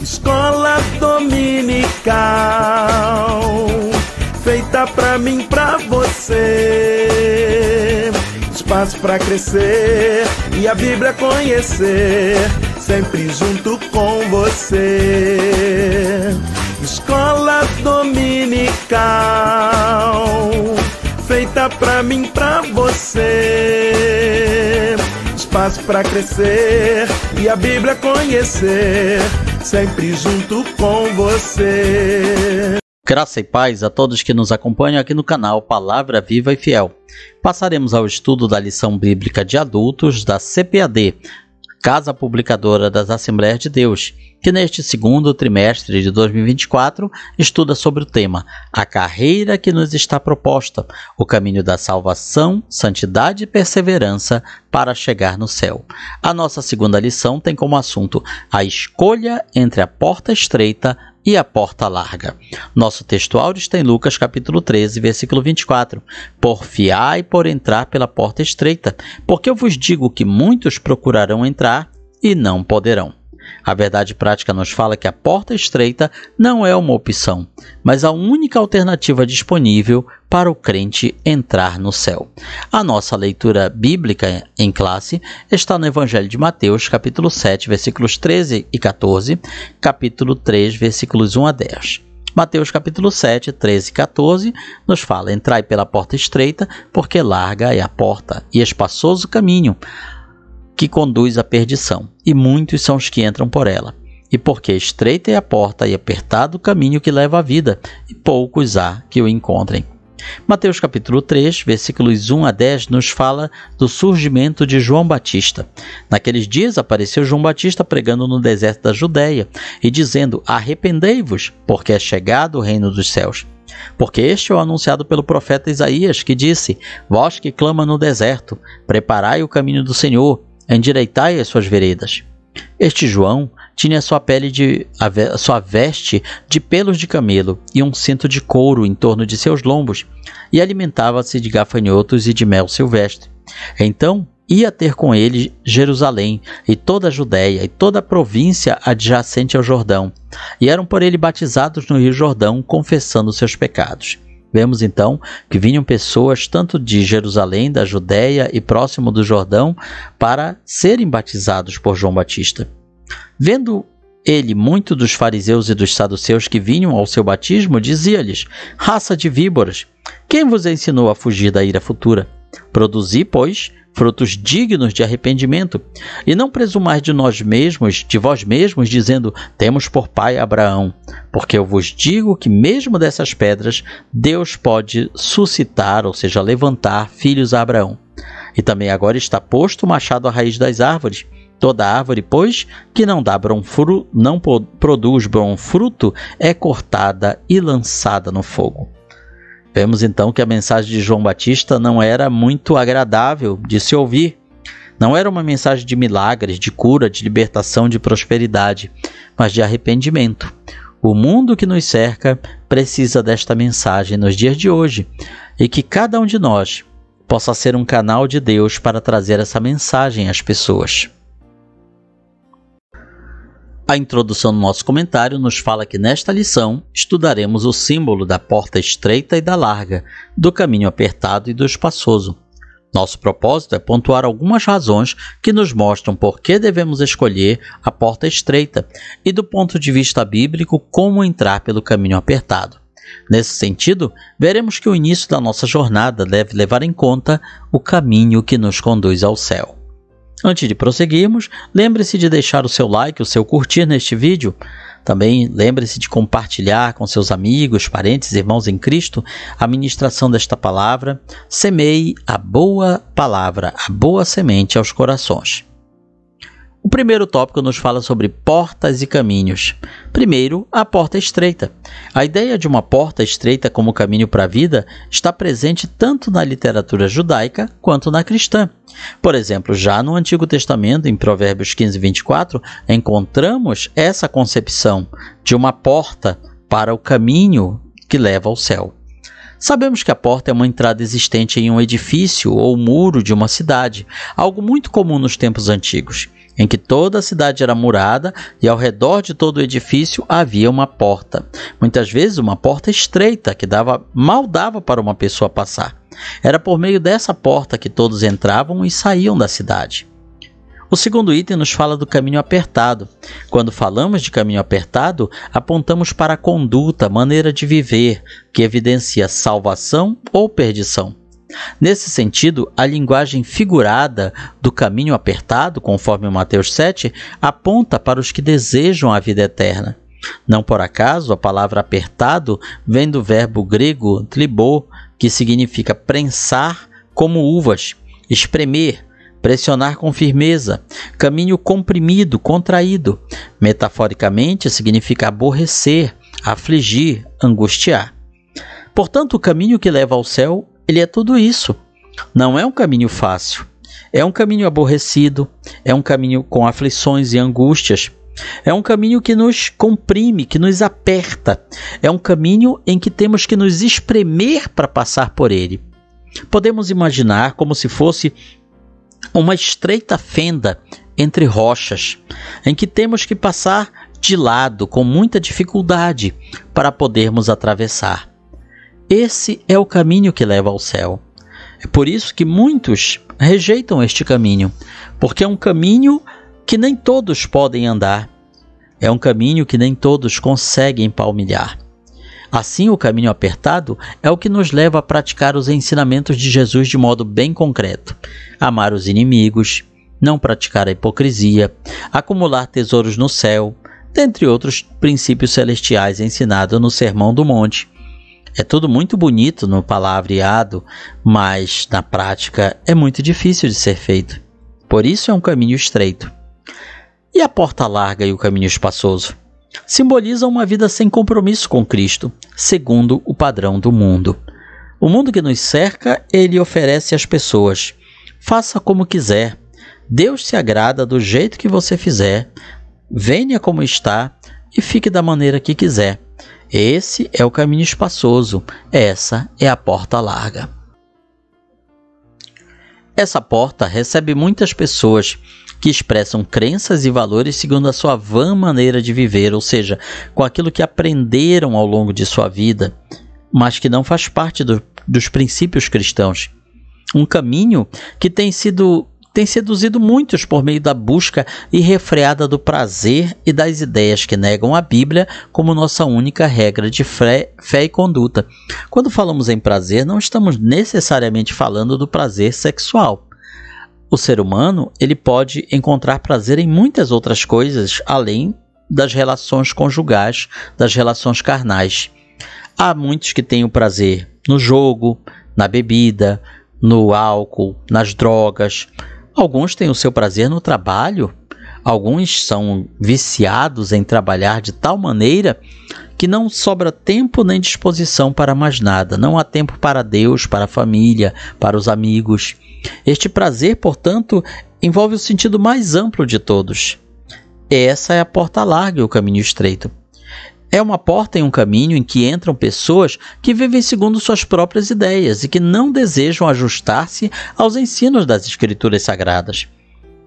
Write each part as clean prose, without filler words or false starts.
Escola dominical, feita pra mim, pra você. Espaço pra crescer e a Bíblia conhecer, sempre junto com você. Escola dominical, feita pra mim, pra você. Espaço pra crescer e a Bíblia conhecer, sempre junto com você. Graça e paz a todos que nos acompanham aqui no canal Palavra Viva e Fiel. Passaremos ao estudo da lição bíblica de adultos da CPAD, Casa Publicadora das Assembleias de Deus, que neste segundo trimestre de 2024 estuda sobre o tema A Carreira que nos está proposta, o caminho da salvação, santidade e perseverança para chegar no céu. A nossa segunda lição tem como assunto a escolha entre a porta estreita e a porta larga. Nosso textual está em Lucas capítulo 13, versículo 24. Porfiai por entrar pela porta estreita, porque eu vos digo que muitos procurarão entrar e não poderão. A verdade prática nos fala que a porta estreita não é uma opção, mas a única alternativa disponível para o crente entrar no céu. A nossa leitura bíblica em classe está no Evangelho de Mateus, capítulo 7, versículos 13 e 14, capítulo 3, versículos 1 a 10. Mateus capítulo 7, 13 e 14 nos fala: Entrai pela porta estreita, porque larga é a porta e espaçoso o caminho que conduz à perdição, e muitos são os que entram por ela. E porque estreita é a porta e apertado o caminho que leva à vida, e poucos há que o encontrem. Mateus capítulo 3, versículos 1 a 10 nos fala do surgimento de João Batista. Naqueles dias apareceu João Batista pregando no deserto da Judéia e dizendo: Arrependei-vos, porque é chegado o reino dos céus. Porque este é o anunciado pelo profeta Isaías, que disse: Vós que clama no deserto, preparai o caminho do Senhor, endireitai as suas veredas. Este João tinha sua veste de pelos de camelo e um cinto de couro em torno de seus lombos, e alimentava-se de gafanhotos e de mel silvestre. Então ia ter com ele Jerusalém e toda a Judéia e toda a província adjacente ao Jordão, e eram por ele batizados no rio Jordão, confessando seus pecados. Vemos então que vinham pessoas tanto de Jerusalém, da Judéia e próximo do Jordão para serem batizados por João Batista. Vendo ele muito dos fariseus e dos saduceus que vinham ao seu batismo, dizia-lhes: Raça de víboras, quem vos ensinou a fugir da ira futura? Produzi, pois, frutos dignos de arrependimento, e não presumais de vós mesmos, dizendo: temos por pai Abraão, porque eu vos digo que mesmo dessas pedras Deus pode suscitar, ou seja, levantar filhos a Abraão. E também agora está posto o machado à raiz das árvores. Toda árvore, pois, que não produz bom fruto, é cortada e lançada no fogo. Vemos então que a mensagem de João Batista não era muito agradável de se ouvir. Não era uma mensagem de milagres, de cura, de libertação, de prosperidade, mas de arrependimento. O mundo que nos cerca precisa desta mensagem nos dias de hoje, e que cada um de nós possa ser um canal de Deus para trazer essa mensagem às pessoas. A introdução do nosso comentário nos fala que nesta lição estudaremos o símbolo da porta estreita e da larga, do caminho apertado e do espaçoso. Nosso propósito é pontuar algumas razões que nos mostram por que devemos escolher a porta estreita e, do ponto de vista bíblico, como entrar pelo caminho apertado. Nesse sentido, veremos que o início da nossa jornada deve levar em conta o caminho que nos conduz ao céu. Antes de prosseguirmos, lembre-se de deixar o seu like, o seu curtir neste vídeo. Também lembre-se de compartilhar com seus amigos, parentes, irmãos em Cristo a ministração desta palavra. Semeie a boa palavra, a boa semente aos corações. O primeiro tópico nos fala sobre portas e caminhos. Primeiro, a porta estreita. A ideia de uma porta estreita como caminho para a vida está presente tanto na literatura judaica quanto na cristã. Por exemplo, já no Antigo Testamento, em Provérbios 15, 24, encontramos essa concepção de uma porta para o caminho que leva ao céu. Sabemos que a porta é uma entrada existente em um edifício ou muro de uma cidade, algo muito comum nos tempos antigos. em que toda a cidade era murada e ao redor de todo o edifício havia uma porta. Muitas vezes uma porta estreita que mal dava para uma pessoa passar. Era por meio dessa porta que todos entravam e saíam da cidade. O segundo item nos fala do caminho apertado. Quando falamos de caminho apertado, apontamos para a conduta, maneira de viver, que evidencia salvação ou perdição. Nesse sentido, a linguagem figurada do caminho apertado, conforme Mateus 7, aponta para os que desejam a vida eterna. Não por acaso, a palavra apertado vem do verbo grego tlibo, que significa prensar como uvas, espremer, pressionar com firmeza, caminho comprimido, contraído. Metaforicamente, significa aborrecer, afligir, angustiar. Portanto, o caminho que leva ao céu, ele é tudo isso. Não é um caminho fácil. É um caminho aborrecido, é um caminho com aflições e angústias. É um caminho que nos comprime, que nos aperta. É um caminho em que temos que nos espremer para passar por ele. Podemos imaginar como se fosse uma estreita fenda entre rochas, em que temos que passar de lado com muita dificuldade para podermos atravessar. Esse é o caminho que leva ao céu. É por isso que muitos rejeitam este caminho, porque é um caminho que nem todos podem andar. É um caminho que nem todos conseguem palmilhar. Assim, o caminho apertado é o que nos leva a praticar os ensinamentos de Jesus de modo bem concreto. Amar os inimigos, não praticar a hipocrisia, acumular tesouros no céu, dentre outros princípios celestiais ensinados no Sermão do Monte. É tudo muito bonito no palavreado, mas na prática é muito difícil de ser feito. Por isso é um caminho estreito. E a porta larga e o caminho espaçoso? Simbolizam uma vida sem compromisso com Cristo, segundo o padrão do mundo. O mundo que nos cerca, ele oferece às pessoas: faça como quiser, Deus se agrada do jeito que você fizer, venha como está e fique da maneira que quiser. Esse é o caminho espaçoso, essa é a porta larga. Essa porta recebe muitas pessoas que expressam crenças e valores segundo a sua vã maneira de viver, ou seja, com aquilo que aprenderam ao longo de sua vida, mas que não faz parte dos princípios cristãos. Um caminho que tem seduzido muitos por meio da busca irrefreada do prazer e das ideias que negam a Bíblia como nossa única regra de fé e conduta. Quando falamos em prazer, não estamos necessariamente falando do prazer sexual. O ser humano, ele pode encontrar prazer em muitas outras coisas, além das relações conjugais, das relações carnais. Há muitos que têm o prazer no jogo, na bebida, no álcool, nas drogas. Alguns têm o seu prazer no trabalho. Alguns são viciados em trabalhar de tal maneira que não sobra tempo nem disposição para mais nada. Não há tempo para Deus, para a família, para os amigos. Este prazer, portanto, envolve o sentido mais amplo de todos. Essa é a porta larga e o caminho estreito. É uma porta em um caminho em que entram pessoas que vivem segundo suas próprias ideias e que não desejam ajustar-se aos ensinos das Escrituras Sagradas.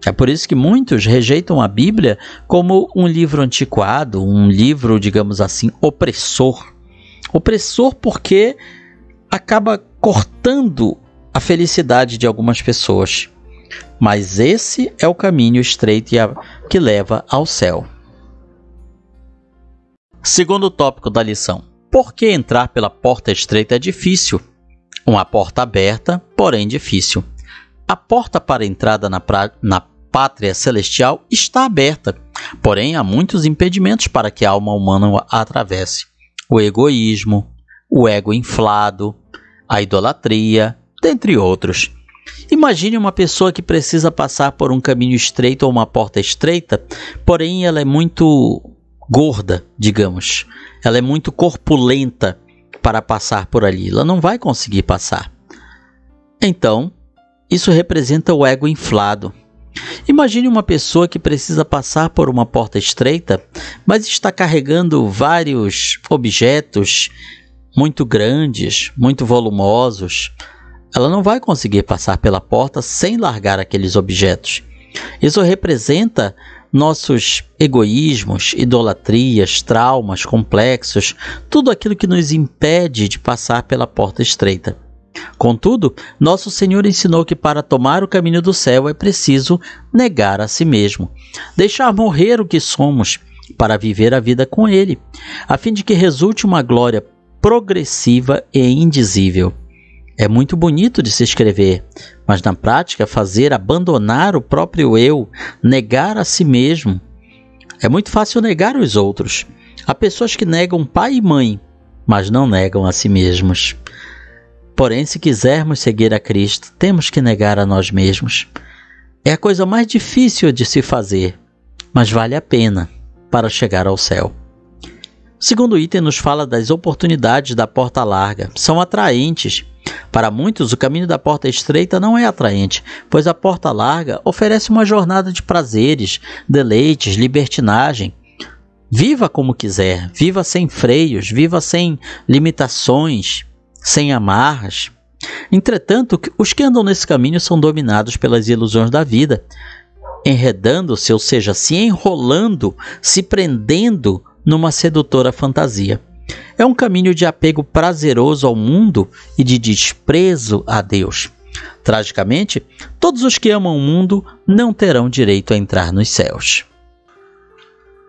É por isso que muitos rejeitam a Bíblia como um livro antiquado, um livro, digamos assim, opressor. Opressor porque acaba cortando a felicidade de algumas pessoas. Mas esse é o caminho estreito que leva ao céu. Segundo tópico da lição: por que entrar pela porta estreita é difícil? Uma porta aberta, porém difícil. A porta para a entrada na pátria celestial está aberta, porém há muitos impedimentos para que a alma humana a atravesse. O egoísmo, o ego inflado, a idolatria, dentre outros. Imagine uma pessoa que precisa passar por um caminho estreito ou uma porta estreita, porém ela é muito gorda, digamos. Ela é muito corpulenta para passar por ali. Ela não vai conseguir passar. Então, isso representa o ego inflado. Imagine uma pessoa que precisa passar por uma porta estreita, mas está carregando vários objetos muito grandes, muito volumosos. Ela não vai conseguir passar pela porta sem largar aqueles objetos. Isso representa nossos egoísmos, idolatrias, traumas, complexos, tudo aquilo que nos impede de passar pela porta estreita. Contudo, nosso Senhor ensinou que para tomar o caminho do céu é preciso negar a si mesmo, deixar morrer o que somos para viver a vida com Ele, a fim de que resulte uma glória progressiva e indizível. É muito bonito de se escrever, mas na prática fazer abandonar o próprio eu, negar a si mesmo. É muito fácil negar os outros. Há pessoas que negam pai e mãe, mas não negam a si mesmos. Porém, se quisermos seguir a Cristo, temos que negar a nós mesmos. É a coisa mais difícil de se fazer, mas vale a pena para chegar ao céu. O segundo item nos fala das oportunidades da porta larga. São atraentes. Para muitos, o caminho da porta estreita não é atraente, pois a porta larga oferece uma jornada de prazeres, deleites, libertinagem. Viva como quiser, viva sem freios, viva sem limitações, sem amarras. Entretanto, os que andam nesse caminho são dominados pelas ilusões da vida, enredando-se, ou seja, se enrolando, se prendendo numa sedutora fantasia. É um caminho de apego prazeroso ao mundo e de desprezo a Deus. Tragicamente, todos os que amam o mundo não terão direito a entrar nos céus.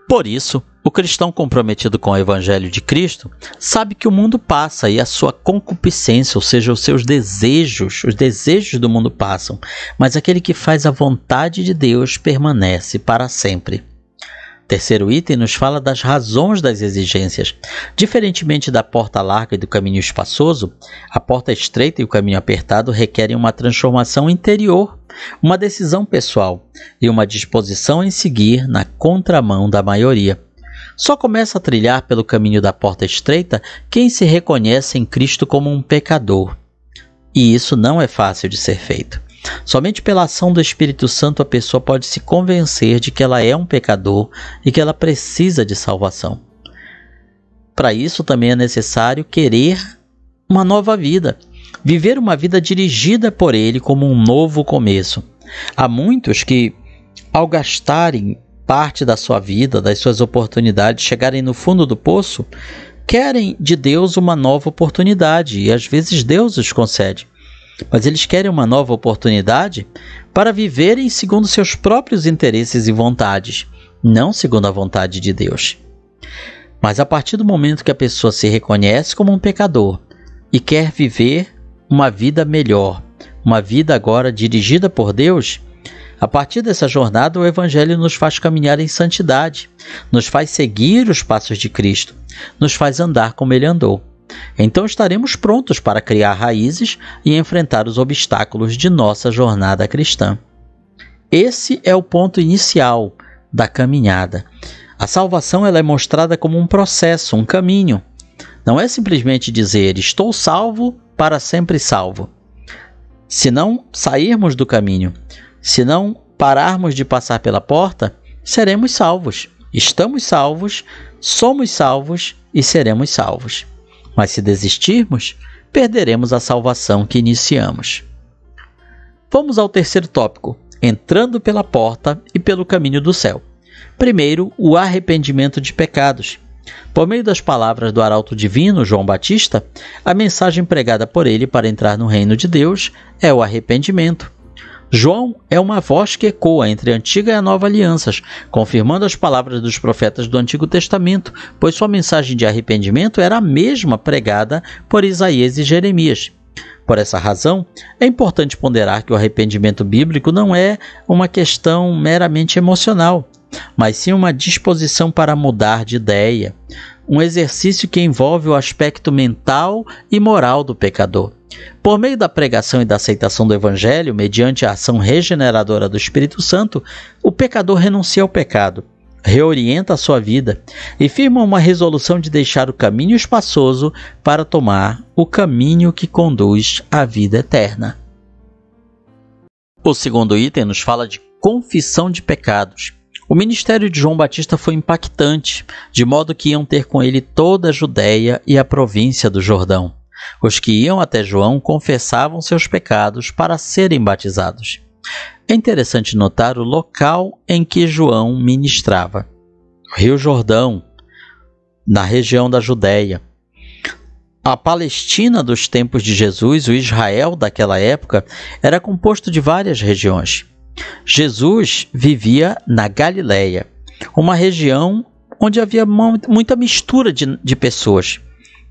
Por isso, o cristão comprometido com o Evangelho de Cristo sabe que o mundo passa e a sua concupiscência, ou seja, os seus desejos, os desejos do mundo passam, mas aquele que faz a vontade de Deus permanece para sempre. Terceiro item nos fala das razões das exigências. Diferentemente da porta larga e do caminho espaçoso, a porta estreita e o caminho apertado requerem uma transformação interior, uma decisão pessoal e uma disposição em seguir na contramão da maioria. Só começa a trilhar pelo caminho da porta estreita quem se reconhece em Cristo como um pecador. E isso não é fácil de ser feito. Somente pela ação do Espírito Santo a pessoa pode se convencer de que ela é um pecador e que ela precisa de salvação. Para isso também é necessário querer uma nova vida, viver uma vida dirigida por Ele como um novo começo. Há muitos que, ao gastarem parte da sua vida, das suas oportunidades, chegarem no fundo do poço, querem de Deus uma nova oportunidade e às vezes Deus os concede. Mas eles querem uma nova oportunidade para viverem segundo seus próprios interesses e vontades, não segundo a vontade de Deus. Mas a partir do momento que a pessoa se reconhece como um pecador e quer viver uma vida melhor, uma vida agora dirigida por Deus, a partir dessa jornada o Evangelho nos faz caminhar em santidade, nos faz seguir os passos de Cristo, nos faz andar como Ele andou. Então estaremos prontos para criar raízes e enfrentar os obstáculos de nossa jornada cristã. Esse é o ponto inicial da caminhada. A salvação ela é mostrada como um processo, um caminho. Não é simplesmente dizer, estou salvo, para sempre salvo. Se não sairmos do caminho, se não pararmos de passar pela porta, seremos salvos. Estamos salvos, somos salvos e seremos salvos. Mas se desistirmos, perderemos a salvação que iniciamos. Vamos ao terceiro tópico, entrando pela porta e pelo caminho do céu. Primeiro, o arrependimento de pecados. Por meio das palavras do arauto divino, João Batista, a mensagem pregada por ele para entrar no reino de Deus é o arrependimento. João é uma voz que ecoa entre a antiga e a nova alianças, confirmando as palavras dos profetas do Antigo Testamento, pois sua mensagem de arrependimento era a mesma pregada por Isaías e Jeremias. Por essa razão, é importante ponderar que o arrependimento bíblico não é uma questão meramente emocional, mas sim uma disposição para mudar de ideia, um exercício que envolve o aspecto mental e moral do pecador. Por meio da pregação e da aceitação do Evangelho, mediante a ação regeneradora do Espírito Santo, o pecador renuncia ao pecado, reorienta a sua vida e firma uma resolução de deixar o caminho espaçoso para tomar o caminho que conduz à vida eterna. O segundo item nos fala de confissão de pecados. O ministério de João Batista foi impactante, de modo que iam ter com ele toda a Judéia e a província do Jordão. Os que iam até João confessavam seus pecados para serem batizados. É interessante notar o local em que João ministrava: Rio Jordão, na região da Judéia. A Palestina dos tempos de Jesus, o Israel daquela época, era composto de várias regiões. Jesus vivia na Galileia, uma região onde havia muita mistura de pessoas.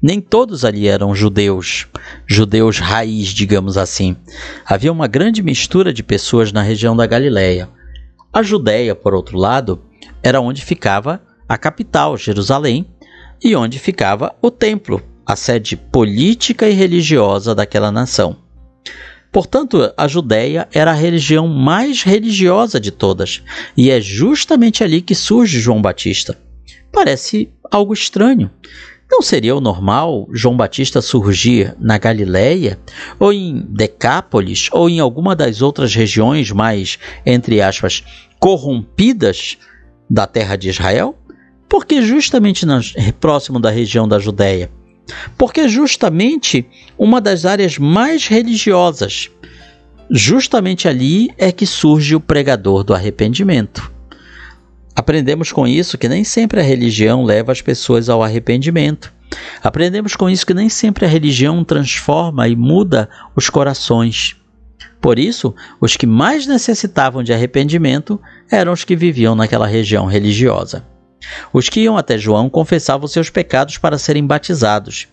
Nem todos ali eram judeus raiz, digamos assim. Havia uma grande mistura de pessoas na região da Galileia. A Judéia, por outro lado, era onde ficava a capital, Jerusalém, e onde ficava o templo, a sede política e religiosa daquela nação. Portanto, a Judéia era a religião mais religiosa de todas, e é justamente ali que surge João Batista. Parece algo estranho. Não seria o normal João Batista surgir na Galileia, ou em Decápolis, ou em alguma das outras regiões mais, entre aspas, corrompidas da terra de Israel? Porque justamente próximo da região da Judéia? Porque justamente uma das áreas mais religiosas. Justamente ali é que surge o pregador do arrependimento. Aprendemos com isso que nem sempre a religião leva as pessoas ao arrependimento. Aprendemos com isso que nem sempre a religião transforma e muda os corações. Por isso, os que mais necessitavam de arrependimento eram os que viviam naquela região religiosa. Os que iam até João confessavam seus pecados para serem batizados.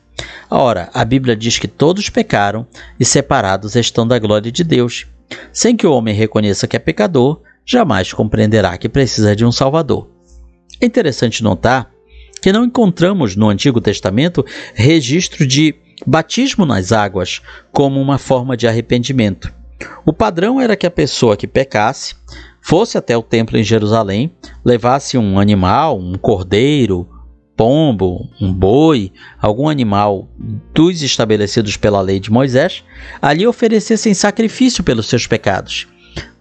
Ora, a Bíblia diz que todos pecaram e separados estão da glória de Deus. Sem que o homem reconheça que é pecador, jamais compreenderá que precisa de um Salvador. É interessante notar que não encontramos no Antigo Testamento registro de batismo nas águas como uma forma de arrependimento. O padrão era que a pessoa que pecasse fosse até o templo em Jerusalém, levasse um animal, um cordeiro, pombo, um boi, algum animal dos estabelecidos pela lei de Moisés, ali oferecesse em sacrifício pelos seus pecados.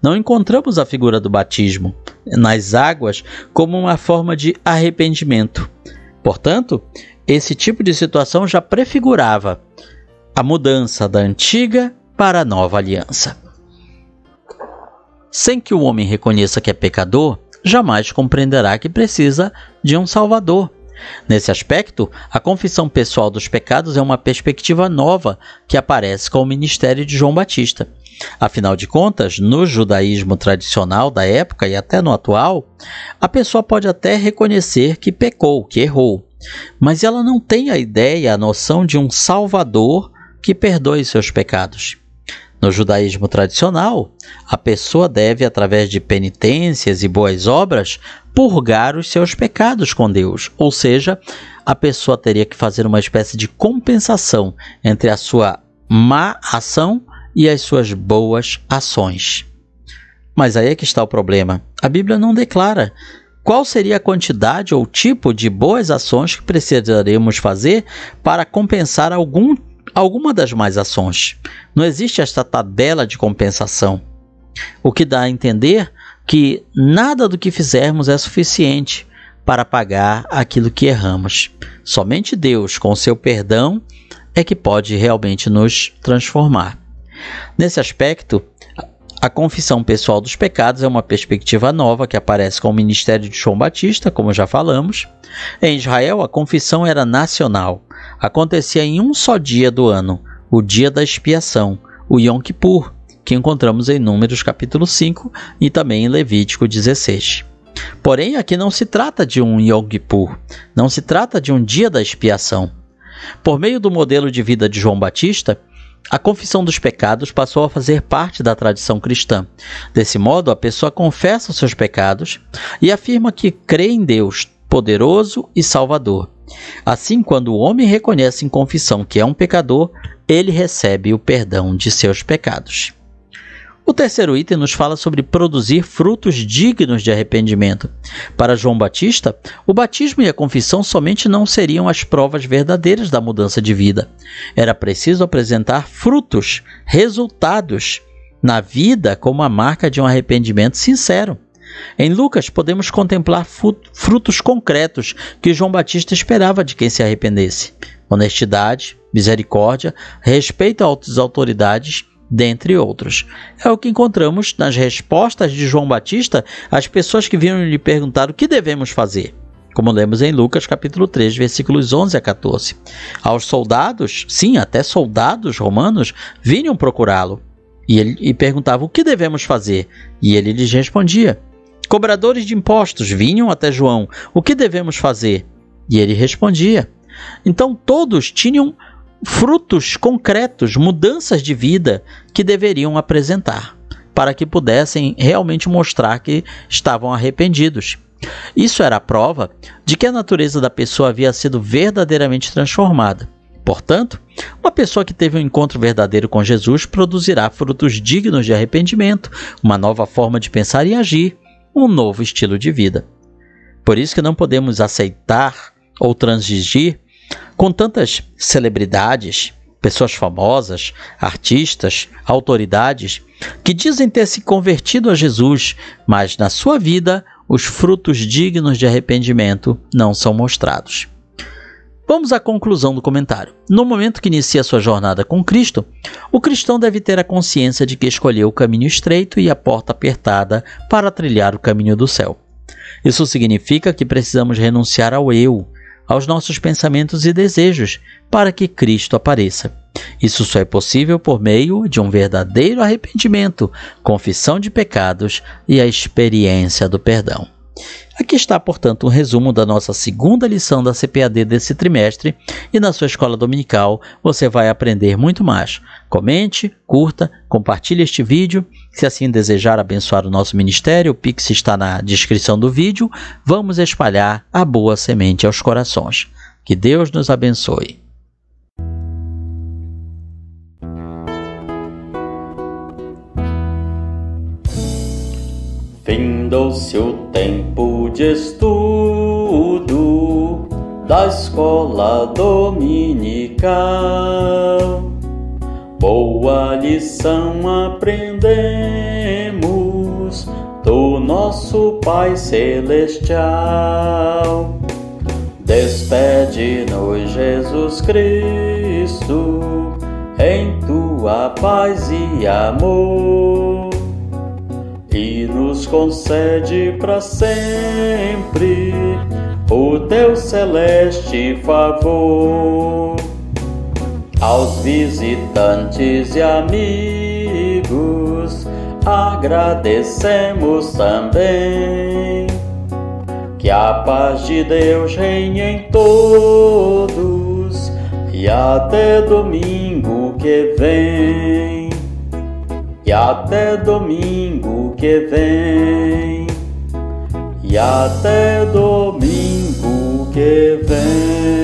Não encontramos a figura do batismo nas águas como uma forma de arrependimento. Portanto, esse tipo de situação já prefigurava a mudança da antiga para a nova aliança. Sem que o homem reconheça que é pecador, jamais compreenderá que precisa de um Salvador. Nesse aspecto, a confissão pessoal dos pecados é uma perspectiva nova que aparece com o ministério de João Batista. Afinal de contas, no judaísmo tradicional da época e até no atual, a pessoa pode até reconhecer que pecou, que errou, mas ela não tem a ideia, a noção de um Salvador que perdoe seus pecados. No judaísmo tradicional, a pessoa deve, através de penitências e boas obras, purgar os seus pecados com Deus. Ou seja, a pessoa teria que fazer uma espécie de compensação entre a sua má ação e as suas boas ações. Mas aí é que está o problema. A Bíblia não declara qual seria a quantidade ou tipo de boas ações que precisaremos fazer para compensar alguma das más ações. Não existe esta tabela de compensação, o que dá a entender que nada do que fizermos é suficiente para pagar aquilo que erramos. Somente Deus, com seu perdão, é que pode realmente nos transformar. Nesse aspecto, a confissão pessoal dos pecados é uma perspectiva nova que aparece com o ministério de João Batista, como já falamos. Em Israel, a confissão era nacional. Acontecia em um só dia do ano, o dia da expiação, o Yom Kippur, que encontramos em Números capítulo 5 e também em Levítico 16. Porém, aqui não se trata de um Yom Kippur, não se trata de um dia da expiação. Por meio do modelo de vida de João Batista, a confissão dos pecados passou a fazer parte da tradição cristã. Desse modo, a pessoa confessa os seus pecados e afirma que crê em Deus, poderoso e salvador. Assim, quando o homem reconhece em confissão que é um pecador, ele recebe o perdão de seus pecados. O terceiro item nos fala sobre produzir frutos dignos de arrependimento. Para João Batista, o batismo e a confissão somente não seriam as provas verdadeiras da mudança de vida. Era preciso apresentar frutos, resultados na vida como a marca de um arrependimento sincero. Em Lucas, podemos contemplar frutos concretos que João Batista esperava de quem se arrependesse: honestidade, misericórdia, respeito às autoridades dentre outros. É o que encontramos nas respostas de João Batista às pessoas que vinham lhe perguntar o que devemos fazer, como lemos em Lucas capítulo 3, versículos 11 a 14. Aos soldados, sim, até soldados romanos, vinham procurá-lo e perguntavam o que devemos fazer, e ele lhes respondia. Cobradores de impostos vinham até João, o que devemos fazer? E ele respondia. Então todos tinham frutos concretos, mudanças de vida que deveriam apresentar, para que pudessem realmente mostrar que estavam arrependidos. Isso era a prova de que a natureza da pessoa havia sido verdadeiramente transformada. Portanto, uma pessoa que teve um encontro verdadeiro com Jesus produzirá frutos dignos de arrependimento, uma nova forma de pensar e agir, um novo estilo de vida. Por isso que não podemos aceitar ou transigir com tantas celebridades, pessoas famosas, artistas, autoridades, que dizem ter se convertido a Jesus, mas na sua vida os frutos dignos de arrependimento não são mostrados. Vamos à conclusão do comentário. No momento que inicia sua jornada com Cristo, o cristão deve ter a consciência de que escolheu o caminho estreito e a porta apertada para trilhar o caminho do céu. Isso significa que precisamos renunciar ao eu, aos nossos pensamentos e desejos, para que Cristo apareça. Isso só é possível por meio de um verdadeiro arrependimento, confissão de pecados e a experiência do perdão. Aqui está, portanto, um resumo da nossa segunda lição da CPAD desse trimestre, e na sua escola dominical você vai aprender muito mais. Comente, curta, compartilhe este vídeo. Se assim desejar abençoar o nosso ministério, o Pix está na descrição do vídeo. Vamos espalhar a boa semente aos corações. Que Deus nos abençoe. Findou-se o tempo de estudo da escola dominical. Boa lição aprendemos do nosso Pai Celestial. Despede-nos, Jesus Cristo, em tua paz e amor, e nos concede para sempre o teu celeste favor. Aos visitantes e amigos agradecemos também. Que a paz de Deus reine em todos e até domingo que vem. E até domingo que vem. E até domingo que vem.